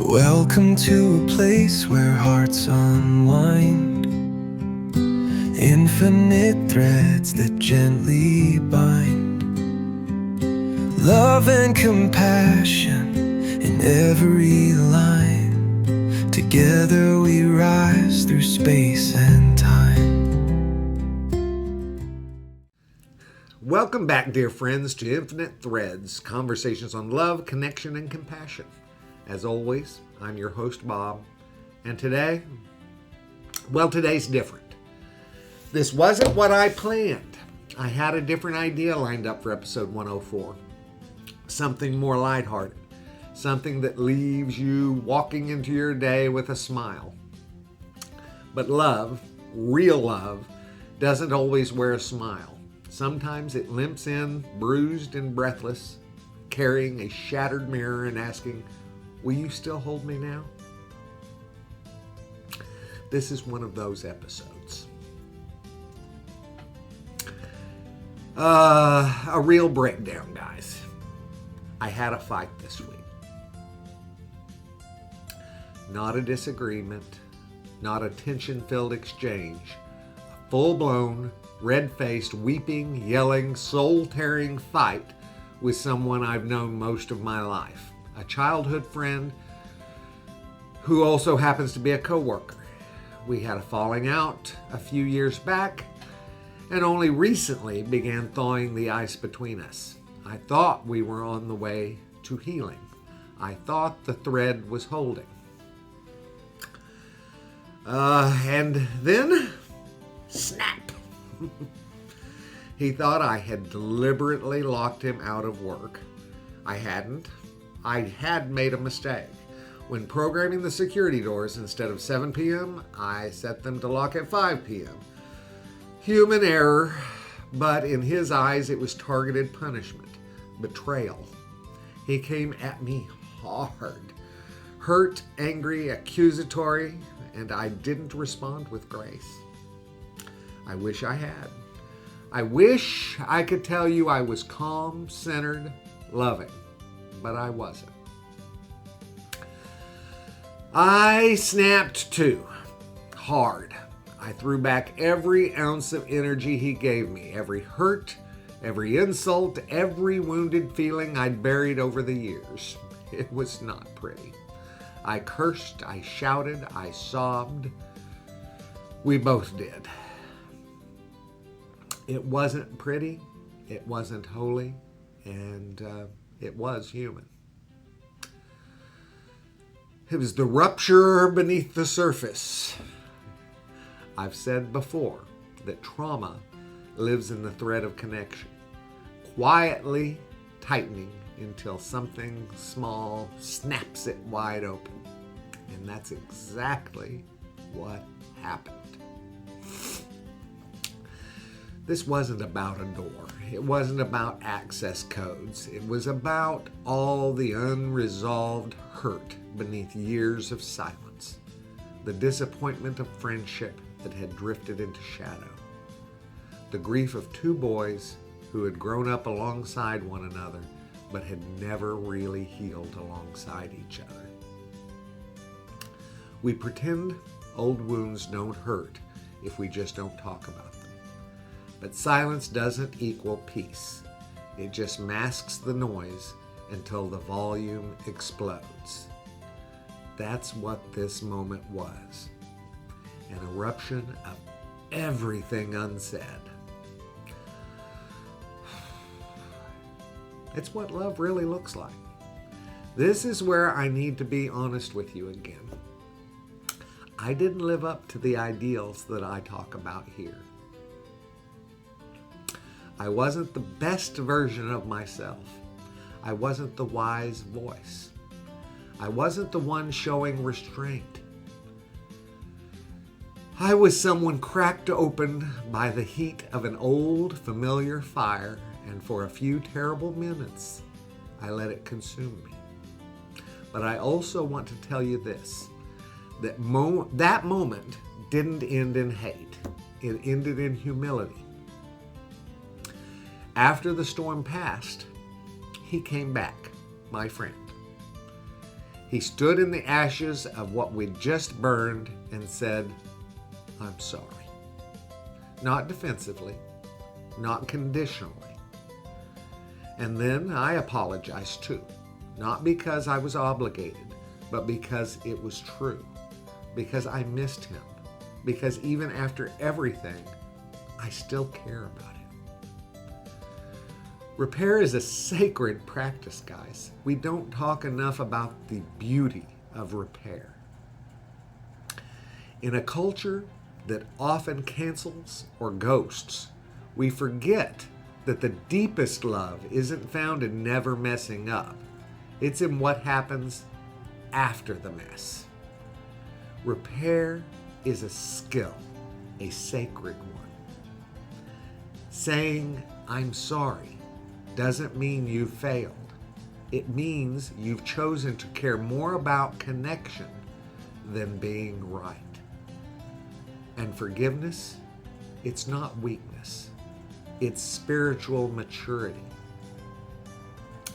Welcome to a place where hearts unwind, infinite threads that gently bind, love and compassion in every line. Together we rise through space and time. Welcome back, dear friends, to Infinite Threads, conversations on love, connection, and compassion. As always, I'm your host, Bob, and today's different. This wasn't what I planned. I had a different idea lined up for episode 104. Something more lighthearted. Something that leaves you walking into your day with a smile. But love, real love, doesn't always wear a smile. Sometimes it limps in, bruised and breathless, carrying a shattered mirror and asking, "Will you still hold me now?" This is one of those episodes. A real breakdown, guys. I had a fight this week. Not a disagreement, not a tension-filled exchange. A full-blown, red-faced, weeping, yelling, soul-tearing fight with someone I've known most of my life. A childhood friend who also happens to be a coworker. We had a falling out a few years back and only recently began thawing the ice between us. I thought we were on the way to healing. I thought the thread was holding. And then, snap! He thought I had deliberately locked him out of work. I hadn't. I had made a mistake. When programming the security doors, instead of 7 p.m., I set them to lock at 5 p.m. Human error, but in his eyes it was targeted punishment, betrayal. He came at me hard, hurt, angry, accusatory, and I didn't respond with grace. I wish I had. I wish I could tell you I was calm, centered, loving, but I wasn't. I snapped too, hard. I threw back every ounce of energy he gave me, every hurt, every insult, every wounded feeling I'd buried over the years. It was not pretty. I cursed, I shouted, I sobbed. We both did. It wasn't pretty, it wasn't holy, and it was human. It was the rupture beneath the surface. I've said before that trauma lives in the thread of connection, quietly tightening until something small snaps it wide open. And that's exactly what happened. This wasn't about a door. It wasn't about access codes. It was about all the unresolved hurt beneath years of silence. The disappointment of friendship that had drifted into shadow. The grief of two boys who had grown up alongside one another but had never really healed alongside each other. We pretend old wounds don't hurt if we just don't talk about them. But silence doesn't equal peace. It just masks the noise until the volume explodes. That's what this moment was. An eruption of everything unsaid. It's what love really looks like. This is where I need to be honest with you again. I didn't live up to the ideals that I talk about here. I wasn't the best version of myself. I wasn't the wise voice. I wasn't the one showing restraint. I was someone cracked open by the heat of an old, familiar fire, and for a few terrible minutes, I let it consume me. But I also want to tell you this, that moment didn't end in hate. It ended in humility. After the storm passed, he came back, my friend. He stood in the ashes of what we'd just burned and said, "I'm sorry." Not defensively, not conditionally. And then I apologized too, not because I was obligated, but because it was true, because I missed him, because even after everything, I still care about him. Repair is a sacred practice, guys. We don't talk enough about the beauty of repair. In a culture that often cancels or ghosts, we forget that the deepest love isn't found in never messing up. It's in what happens after the mess. Repair is a skill, a sacred one. Saying, "I'm sorry," doesn't mean you've failed. It means you've chosen to care more about connection than being right. And forgiveness, it's not weakness. It's spiritual maturity.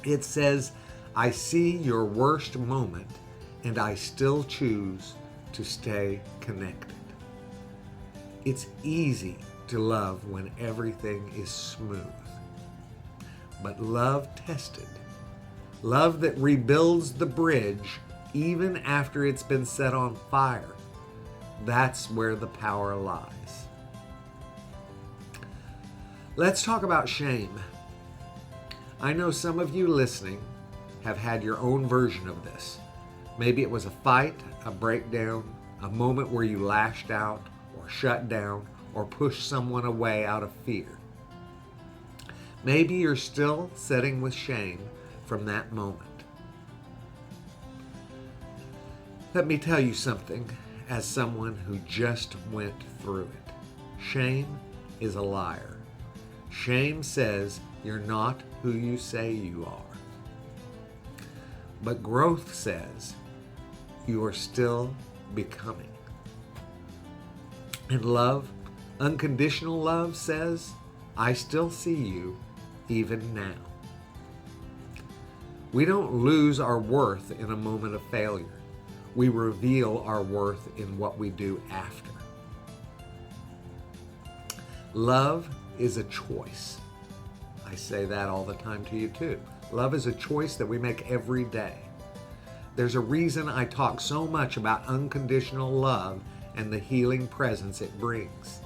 It says, "I see your worst moment and I still choose to stay connected." It's easy to love when everything is smooth. But love tested, love that rebuilds the bridge even after it's been set on fire, that's where the power lies. Let's talk about shame. I know some of you listening have had your own version of this. Maybe it was a fight, a breakdown, a moment where you lashed out or shut down or pushed someone away out of fear. Maybe you're still sitting with shame from that moment. Let me tell you something as someone who just went through it. Shame is a liar. Shame says you're not who you say you are. But growth says you are still becoming. And love, unconditional love, says, "I still see you even now." We don't lose our worth in a moment of failure. We reveal our worth in what we do after. Love is a choice. I say that all the time to you too. Love is a choice that we make every day. There's a reason I talk so much about unconditional love and the healing presence it brings.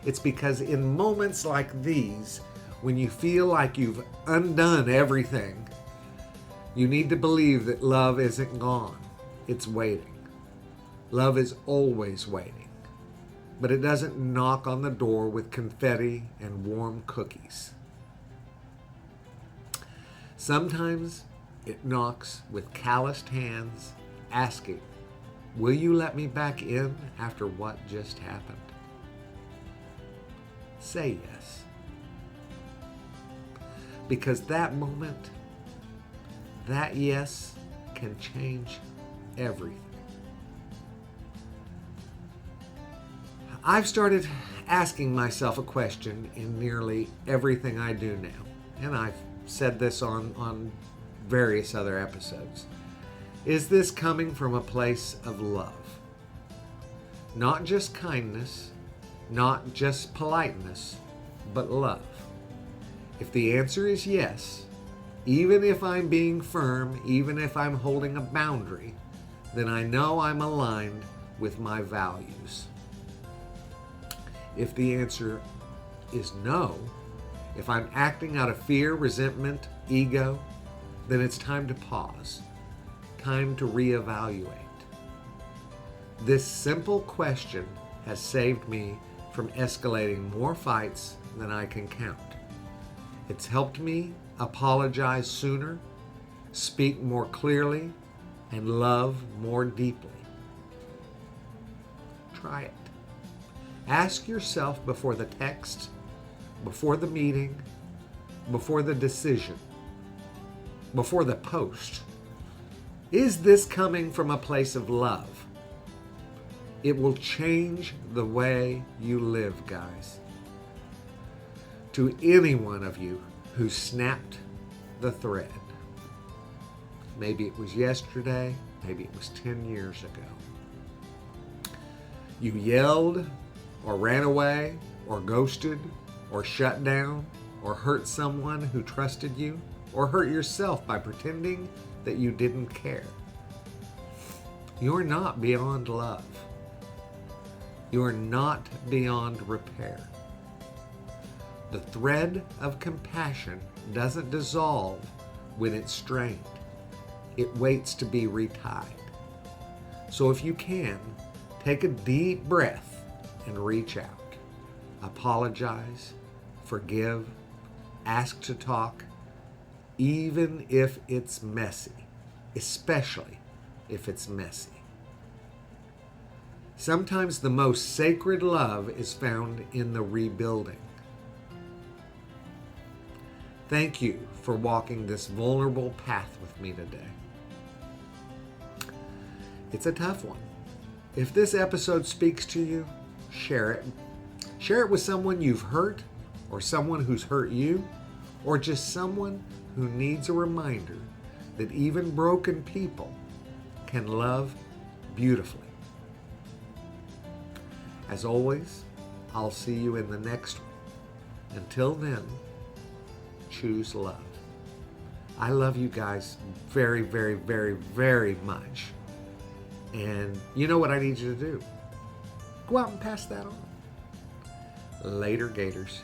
It's because in moments like these, when you feel like you've undone everything, you need to believe that love isn't gone. It's waiting. Love is always waiting. But it doesn't knock on the door with confetti and warm cookies. Sometimes it knocks with calloused hands, asking, "Will you let me back in after what just happened?" Say yes. Because that moment, that yes, can change everything. I've started asking myself a question in nearly everything I do now, and I've said this on various other episodes. Is this coming from a place of love? Not just kindness, not just politeness, but love. If the answer is yes, even if I'm being firm, even if I'm holding a boundary, then I know I'm aligned with my values. If the answer is no, if I'm acting out of fear, resentment, ego, then it's time to pause, time to reevaluate. This simple question has saved me from escalating more fights than I can count. It's helped me apologize sooner, speak more clearly, and love more deeply. Try it. Ask yourself before the text, before the meeting, before the decision, before the post. Is this coming from a place of love? It will change the way you live, guys. To any one of you who snapped the thread, maybe it was yesterday, maybe it was 10 years ago. You yelled, or ran away, or ghosted, or shut down, or hurt someone who trusted you, or hurt yourself by pretending that you didn't care. You're not beyond love. You're not beyond repair. The thread of compassion doesn't dissolve when it's strained. It waits to be retied. So if you can, take a deep breath and reach out. Apologize, forgive, ask to talk, even if it's messy, especially if it's messy. Sometimes the most sacred love is found in the rebuilding. Thank you for walking this vulnerable path with me today. It's a tough one. If this episode speaks to you, share it. Share it with someone you've hurt, or someone who's hurt you, or just someone who needs a reminder that even broken people can love beautifully. As always, I'll see you in the next one. Until then, choose love. I love you guys very, very, very, very much. And you know what I need you to do? Go out and pass that on. Later, Gators.